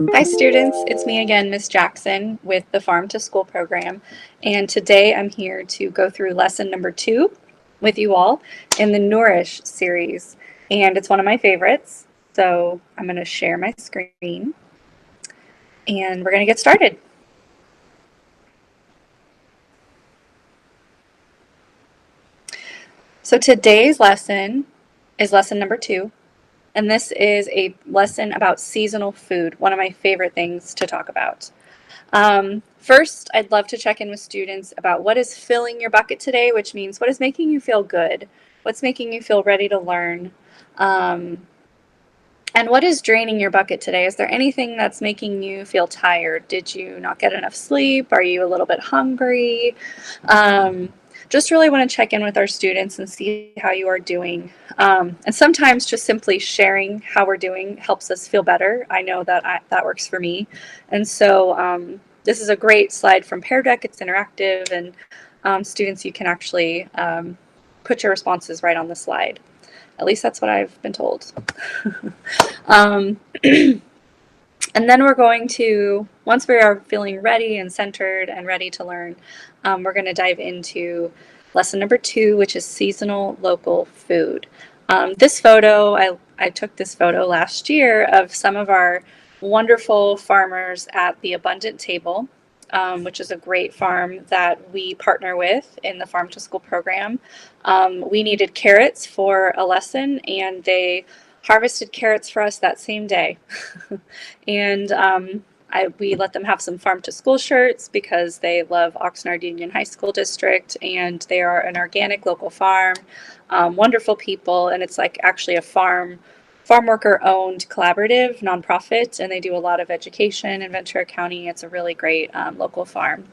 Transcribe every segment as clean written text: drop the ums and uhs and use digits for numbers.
Hi students, it's me again, Miss Jackson with the Farm to School program, and today I'm here to go through lesson number 2 with you all in the Nourish series, and it's one of my favorites, so I'm going to share my screen and we're going to get started. So today's lesson is lesson number 2, and this is a lesson about seasonal food, one of my favorite things to talk about. First, I'd love to check in with students about what is filling your bucket today, which means what is making you feel good, what's making you feel ready to learn, and what is draining your bucket today. Is there anything that's making you feel tired? Did you not get enough sleep? Are you a little bit hungry? Just really want to check in with our students and see how you are doing. And sometimes just simply sharing how we're doing helps us feel better. I know that that works for me. And so this is a great slide from Pear Deck. It's interactive, and students, you can actually put your responses right on the slide. At least that's what I've been told. And then we're going to, once we are feeling ready and centered and ready to learn, we're going to dive into lesson number 2, which is seasonal local food. This photo, I took this photo last year of some of our wonderful farmers at the Abundant Table, which is a great farm that we partner with in the Farm to School program. We needed carrots for a lesson, and they harvested carrots for us that same day. And we let them have some Farm to School shirts because they love Oxnard Union High School District, and they are an organic local farm, wonderful people, and it's like actually a farm worker owned collaborative nonprofit, and they do a lot of education in Ventura County. It's a really great local farm.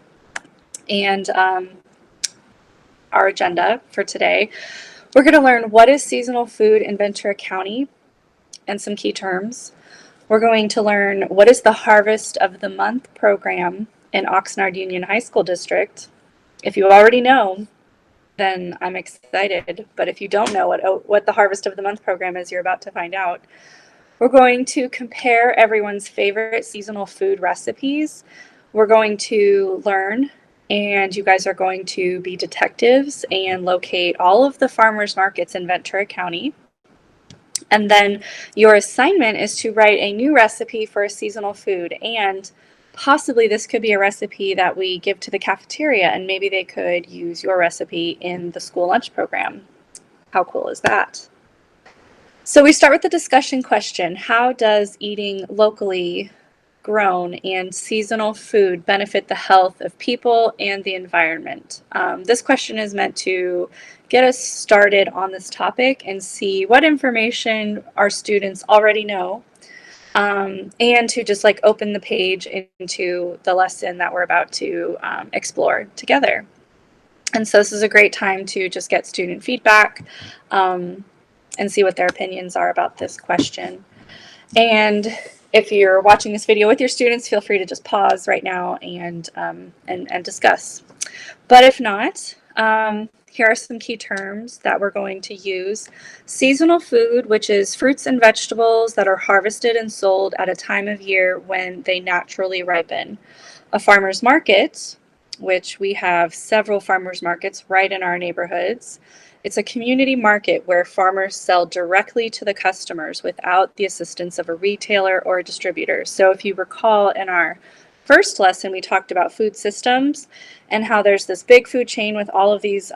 And our agenda for today, we're going to learn what is seasonal food in Ventura County and some key terms. We're going to learn what is the Harvest of the Month program in Oxnard Union High School District. If you already know, then I'm excited. But if you don't know what the Harvest of the Month program is, you're about to find out. We're going to compare everyone's favorite seasonal food recipes. We're going to learn, and you guys are going to be detectives and locate all of the farmers markets in Ventura County. And then your assignment is to write a new recipe for a seasonal food, and possibly this could be a recipe that we give to the cafeteria, and maybe they could use your recipe in the school lunch program. How cool is that? So we start with the discussion question. How does eating locally grown and seasonal food benefit the health of people and the environment? This question is meant to get us started on this topic and see what information our students already know, and to just like open the page into the lesson that we're about to explore together. And so this is a great time to just get student feedback and see what their opinions are about this question. And if you're watching this video with your students, feel free to just pause right now and discuss. But if not, here are some key terms that we're going to use. Seasonal food, which is fruits and vegetables that are harvested and sold at a time of year when they naturally ripen. A farmer's market, which we have several farmers markets right in our neighborhoods. It's a community market where farmers sell directly to the customers without the assistance of a retailer or a distributor. So if you recall, in our first lesson, we talked about food systems and how there's this big food chain with all of these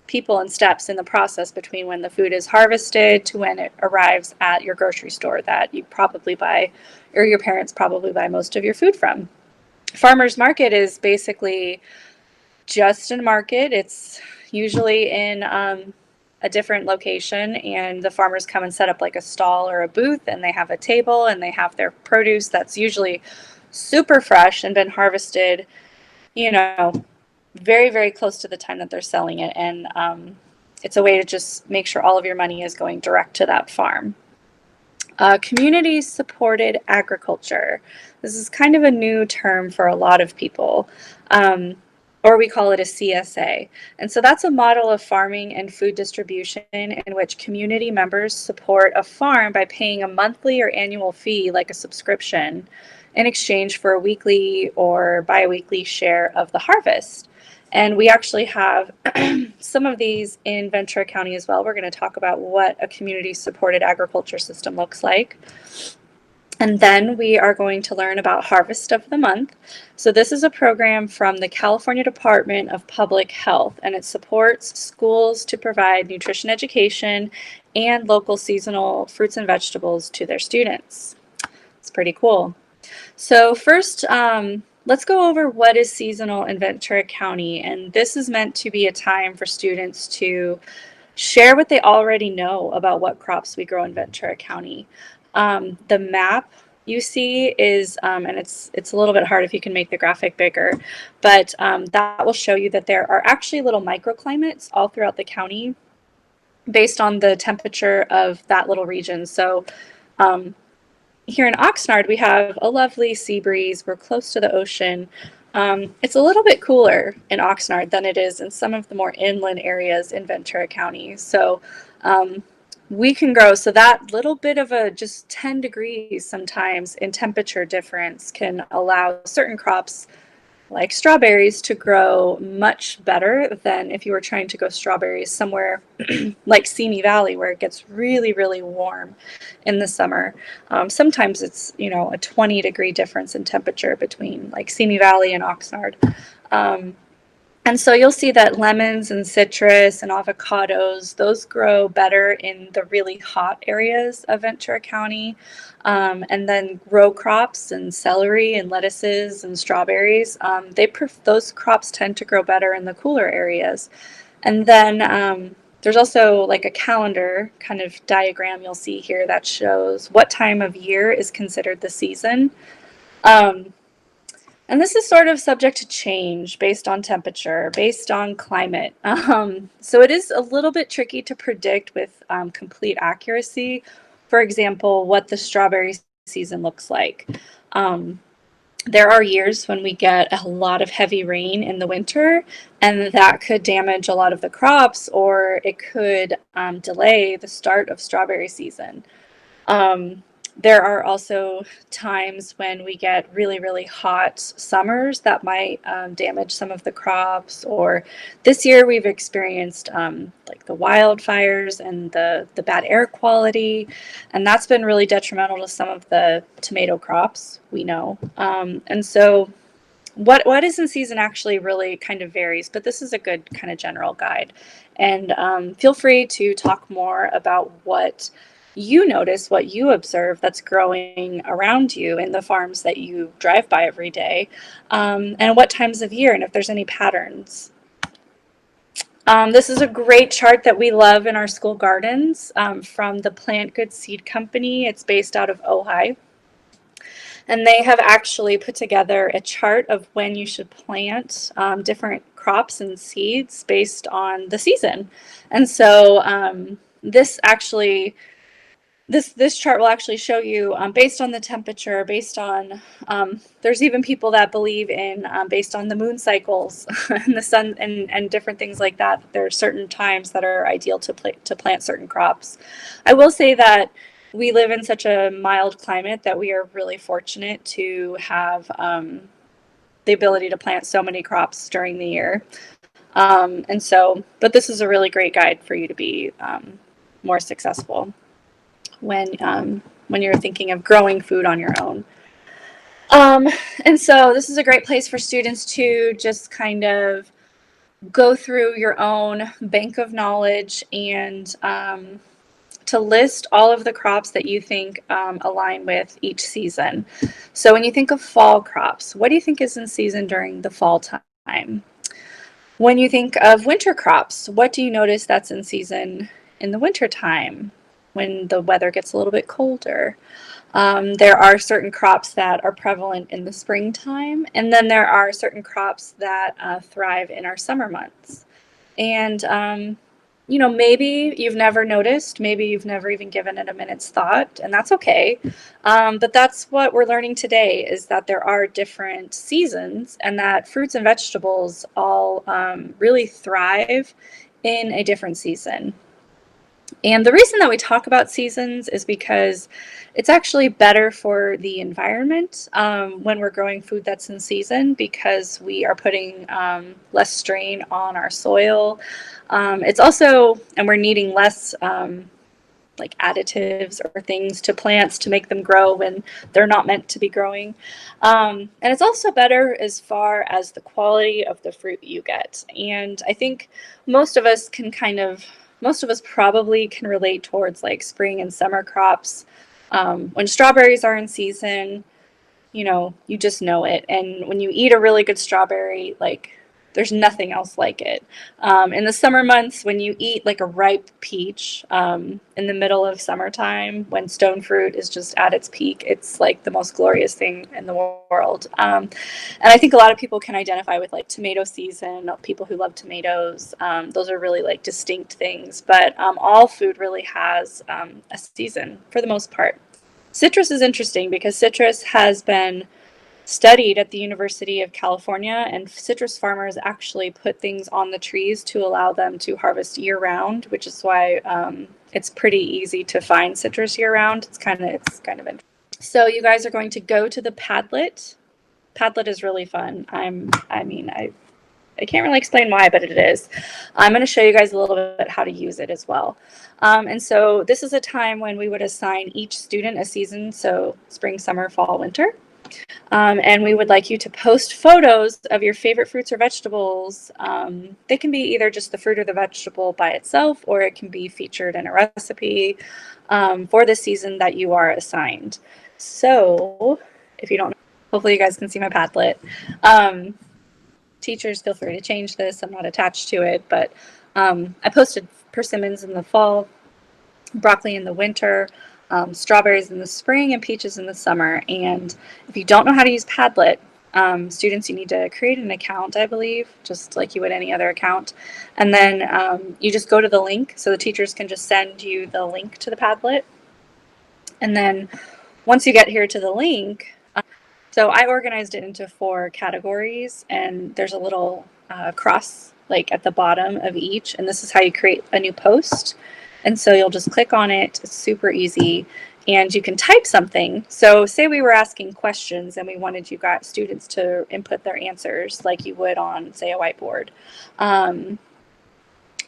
people and steps in the process between when the food is harvested to when it arrives at your grocery store that you probably buy, or your parents probably buy most of your food from. Farmers market is basically just a market. It's usually in a different location, and the farmers come and set up like a stall or a booth, and they have a table and they have their produce that's usually super fresh and been harvested, you know, very, very close to the time that they're selling it. And it's a way to just make sure all of your money is going direct to that farm. Community supported agriculture. This is kind of a new term for a lot of people. Or we call it a CSA. And so that's a model of farming and food distribution in which community members support a farm by paying a monthly or annual fee, like a subscription, in exchange for a weekly or bi-weekly share of the harvest. And we actually have some of these in Ventura County as well. We're going to talk about what a community-supported agriculture system looks like. And then we are going to learn about Harvest of the Month. So this is a program from the California Department of Public Health, and it supports schools to provide nutrition education and local seasonal fruits and vegetables to their students. It's pretty cool. So first, let's go over what is seasonal in Ventura County. And this is meant to be a time for students to share what they already know about what crops we grow in Ventura County. The map you see is, and it's a little bit hard if you can make the graphic bigger, but that will show you that there are actually little microclimates all throughout the county based on the temperature of that little region. So here in Oxnard, we have a lovely sea breeze. We're close to the ocean. It's a little bit cooler in Oxnard than it is in some of the more inland areas in Ventura County. So we can grow, so that little bit of a just 10 degrees sometimes in temperature difference can allow certain crops like strawberries to grow much better than if you were trying to grow strawberries somewhere like Simi Valley, where it gets really, really warm in the summer. Sometimes it's, you know, a 20-degree difference in temperature between like Simi Valley and Oxnard. And so you'll see that lemons and citrus and avocados, those grow better in the really hot areas of Ventura County. And then row crops and celery and lettuces and strawberries, those crops tend to grow better in the cooler areas. And then there's also like a calendar kind of diagram you'll see here that shows what time of year is considered the season. And this is sort of subject to change based on temperature, based on climate. So it is a little bit tricky to predict with complete accuracy, for example, what the strawberry season looks like. There are years when we get a lot of heavy rain in the winter, and that could damage a lot of the crops, or it could delay the start of strawberry season. There are also times when we get really, really hot summers that might damage some of the crops. Or this year we've experienced like the wildfires and the bad air quality, and that's been really detrimental to some of the tomato crops, we know. And so what is in season actually really kind of varies, but this is a good kind of general guide. And feel free to talk more about what you notice, what you observe that's growing around you in the farms that you drive by every day, and what times of year, and if there's any patterns. This is a great chart that we love in our school gardens from the Plant Good Seed Company. It's based out of Ojai. And they have actually put together a chart of when you should plant different crops and seeds based on the season. And so this chart will actually show you based on the temperature, based on, there's even people that believe in based on the moon cycles and the sun and different things like that. There are certain times that are ideal to plant certain crops. I will say that we live in such a mild climate that we are really fortunate to have the ability to plant so many crops during the year. And so, but this is a really great guide for you to be more successful when you're thinking of growing food on your own. And so this is a great place for students to just kind of go through your own bank of knowledge and to list all of the crops that you think align with each season. So when you think of fall crops, what do you think is in season during the fall time? When you think of winter crops, what do you notice that's in season in the winter time when the weather gets a little bit colder? There are certain crops that are prevalent in the springtime, and then there are certain crops that thrive in our summer months. And you know, maybe you've never noticed, maybe you've never even given it a minute's thought, and that's okay. But that's what we're learning today, is that there are different seasons and that fruits and vegetables all really thrive in a different season. And the reason that we talk about seasons is because it's actually better for the environment when we're growing food that's in season, because we are putting less strain on our soil. It's also, and we're needing less like additives or things to plants to make them grow when they're not meant to be growing. And it's also better as far as the quality of the fruit you get. And I think most of us can most of us probably can relate towards like spring and summer crops. When strawberries are in season, you just know it. And when you eat a really good strawberry, like there's nothing else like it. In the summer months, when you eat like a ripe peach in the middle of summertime, when stone fruit is just at its peak, it's like the most glorious thing in the world. And I think a lot of people can identify with like tomato season, people who love tomatoes. Those are really like distinct things, but all food really has a season for the most part. Citrus is interesting because citrus has been studied at the University of California, and citrus farmers actually put things on the trees to allow them to harvest year round, which is why it's pretty easy to find citrus year round. It's kind of interesting. So you guys are going to go to the Padlet. Padlet is really fun. I can't really explain why, but it is. I'm going to show you guys a little bit how to use it as well. And so this is a time when we would assign each student a season, so spring, summer, fall, winter. And we would like you to post photos of your favorite fruits or vegetables. They can be either just the fruit or the vegetable by itself, or it can be featured in a recipe for the season that you are assigned. So if you don't know, hopefully you guys can see my Padlet. Teachers, feel free to change this. I'm not attached to it, but I posted persimmons in the fall, broccoli in the winter, strawberries in the spring, and peaches in the summer. And if you don't know how to use Padlet, students, you need to create an account, I believe, just like you would any other account. And then you just go to the link, so the teachers can just send you the link to the Padlet. And then once you get here to the link, so I organized it into 4 categories, and there's a little cross like at the bottom of each, and this is how you create a new post. And so you'll just click on it. It's super easy, and you can type something. So say we were asking questions and we wanted you guys, students, to input their answers like you would on, say, a whiteboard.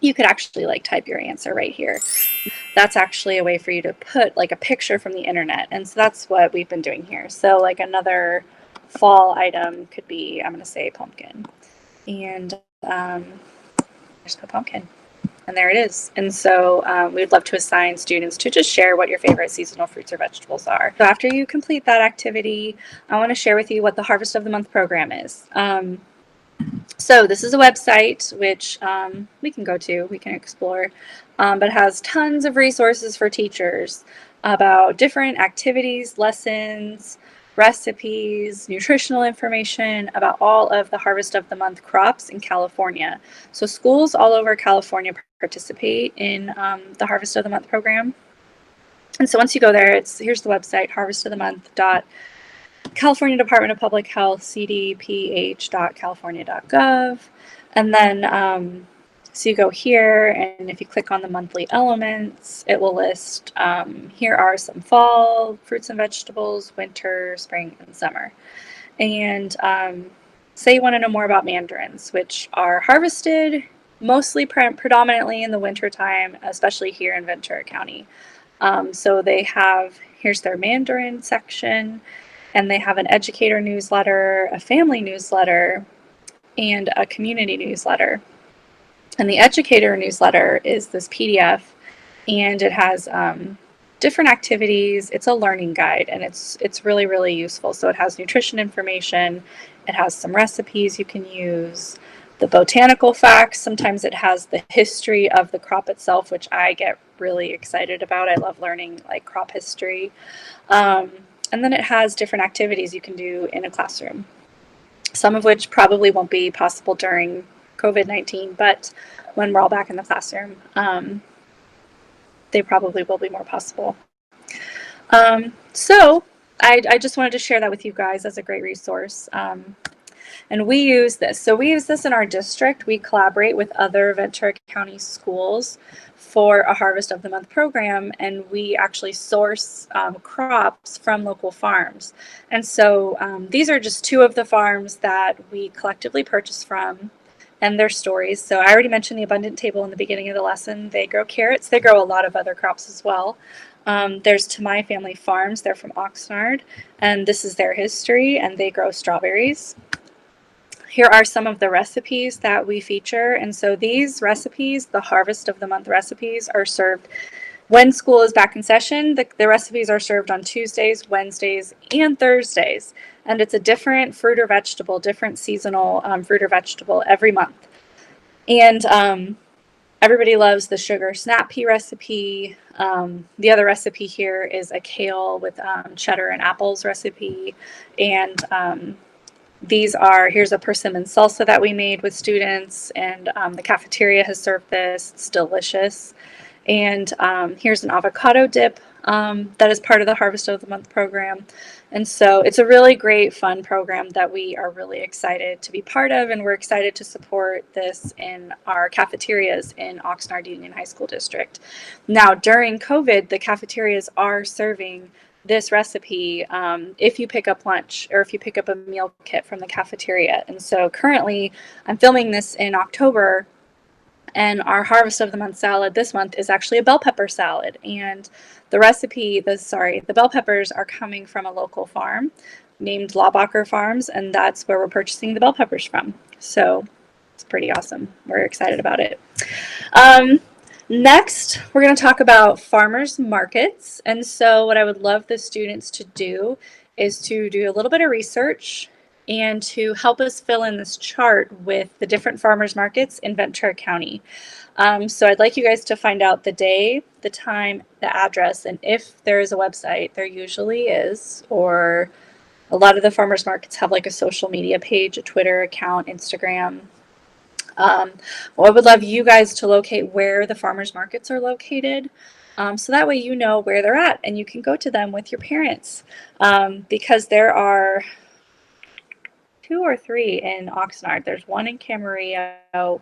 You could actually like type your answer right here. That's actually a way for you to put like a picture from the internet. And so that's what we've been doing here. So like another fall item could be, I'm going to say pumpkin. And just put pumpkin. And there it is. And so we'd love to assign students to just share what your favorite seasonal fruits or vegetables are. So after you complete that activity, I want to share with you what the Harvest of the Month program is. So this is a website which we can go to, we can explore, but it has tons of resources for teachers about different activities, lessons, recipes, nutritional information about all of the Harvest of the Month crops in California. So schools all over California participate in the Harvest of the Month program. And so once you go there, here's the website, harvestofthemonth.com. California Department of Public Health, cdph.california.gov. And then, so you go here, and if you click on the monthly elements, it will list, here are some fall fruits and vegetables, winter, spring, and summer. And say you want to know more about mandarins, which are harvested mostly predominantly in the wintertime, especially here in Ventura County. So they have, here's their mandarin section. And they have an educator newsletter, a family newsletter, and a community newsletter. And the educator newsletter is this PDF, and it has different activities. It's a learning guide, and it's really, really useful. So it has nutrition information. It has some recipes you can use, the botanical facts. Sometimes it has the history of the crop itself, which I get really excited about. I love learning like crop history. And then it has different activities you can do in a classroom, some of which probably won't be possible during COVID-19, but when we're all back in the classroom, they probably will be more possible. So I just wanted to share that with you guys as a great resource. And we use this. So we use this in our district. We collaborate with other Ventura County schools for a Harvest of the Month program, and we actually source crops from local farms. And so these are just two of the farms that we collectively purchase from and their stories. So I already mentioned the Abundant Table in the beginning of the lesson. They grow carrots. They grow a lot of other crops as well. There's To My Family Farms. They're from Oxnard, and this is their history, and they grow strawberries. Here are some of the recipes that we feature. And so these recipes, the Harvest of the Month recipes, are served when school is back in session. The recipes are served on Tuesdays, Wednesdays, and Thursdays. And it's a different fruit or vegetable, different seasonal fruit or vegetable every month. And everybody loves the sugar snap pea recipe. The other recipe here is a kale with cheddar and apples recipe. And here's a persimmon salsa that we made with students, and the cafeteria has served this. It's delicious. And here's an avocado dip that is part of the Harvest of the Month program. And so it's a really great, fun program that we are really excited to be part of, and we're excited to support this in our cafeterias in Oxnard Union High School District. Now, during COVID, the cafeterias are serving this recipe if you pick up lunch or if you pick up a meal kit from the cafeteria. And so currently I'm filming this in October, and our Harvest of the Month salad this month is actually a bell pepper salad. And the bell peppers are coming from a local farm named Laubacher Farms, and that's where we're purchasing the bell peppers from. So it's pretty awesome. We're excited about it. Next, we're going to talk about farmers markets. And so what I would love the students to do is to do a little bit of research and to help us fill in this chart with the different farmers markets in Ventura County. So I'd like you guys to find out the day, the time, the address, and if there is a website. There usually is, or a lot of the farmers markets have like a social media page, a Twitter account, Instagram. Well, I would love you guys to locate where the farmers markets are located. So that way you know where they're at and you can go to them with your parents. Because there are 2 or 3 in Oxnard. There's one in Camarillo.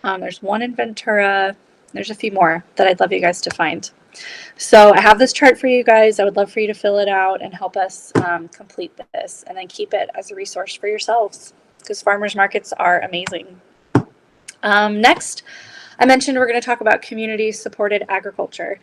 There's one in Ventura. There's a few more that I'd love you guys to find. So I have this chart for you guys. I would love for you to fill it out and help us complete this, and then keep it as a resource for yourselves, because farmers markets are amazing. Next, I mentioned we're going to talk about community-supported agriculture,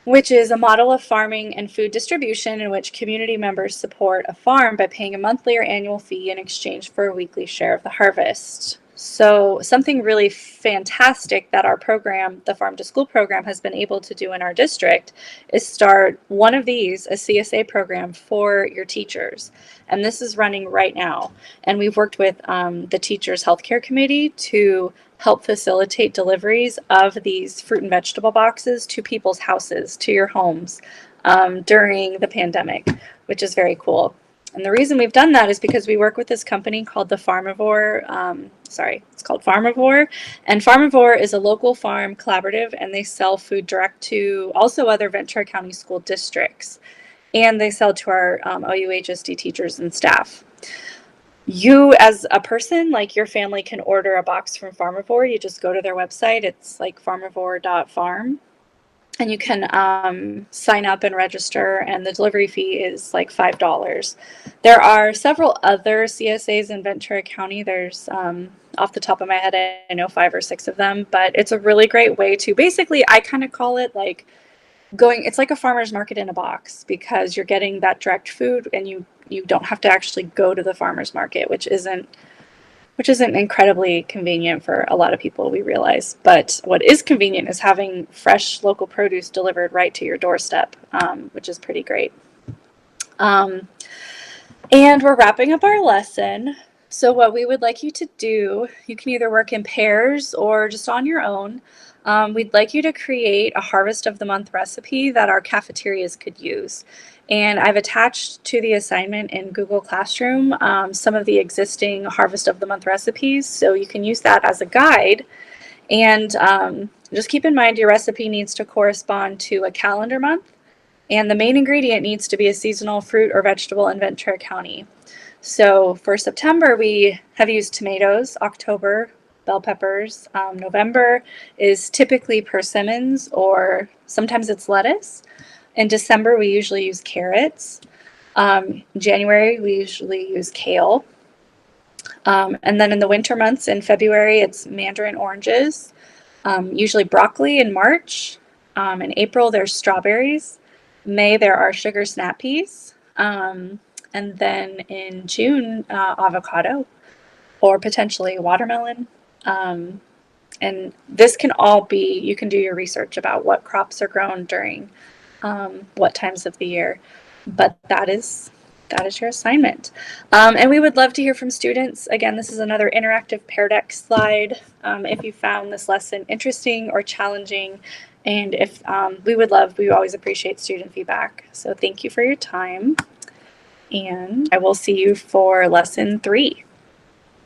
which is a model of farming and food distribution in which community members support a farm by paying a monthly or annual fee in exchange for a weekly share of the harvest. So something really fantastic that our program, the Farm to School program, has been able to do in our district is start one of these, a CSA program for your teachers. And this is running right now. And we've worked with the Teachers Healthcare Committee to help facilitate deliveries of these fruit and vegetable boxes to people's houses, to your homes during the pandemic, which is very cool. And the reason we've done that is because we work with this company called it's called Farmivore. And Farmivore is a local farm collaborative, and they sell food direct to also other Ventura County school districts. And they sell to our OUHSD teachers and staff. You as a person, like your family, can order a box from Farmivore. You just go to their website. It's like farmivore.farm. And you can sign up and register, and the delivery fee is like $5. There are several other CSAs in Ventura County. There's, off the top of my head, I know 5 or 6 of them, but it's a really great way to, basically, I kind of call it like it's like a farmer's market in a box, because you're getting that direct food, and you don't have to actually go to the farmer's market, which isn't incredibly convenient for a lot of people, we realize. But what is convenient is having fresh local produce delivered right to your doorstep, which is pretty great. And we're wrapping up our lesson. So what we would like you to do, you can either work in pairs or just on your own. We'd like you to create a Harvest of the Month recipe that our cafeterias could use. And I've attached to the assignment in Google Classroom some of the existing Harvest of the Month recipes, so you can use that as a guide. And just keep in mind your recipe needs to correspond to a calendar month, and the main ingredient needs to be a seasonal fruit or vegetable in Ventura County. So for September, we have used tomatoes, October, bell peppers. November is typically persimmons, or sometimes it's lettuce. In December, we usually use carrots. January, we usually use kale. And then in the winter months, in February, it's mandarin oranges, usually broccoli in March. In April, there's strawberries. May, there are sugar snap peas. And then in June, avocado or potentially watermelon. And this can all be, you can do your research about what crops are grown during what times of the year. But that is your assignment. And we would love to hear from students. Again, this is another interactive Pear Deck slide. If you found this lesson interesting or challenging, and if we always appreciate student feedback. So thank you for your time, and I will see you for lesson 3.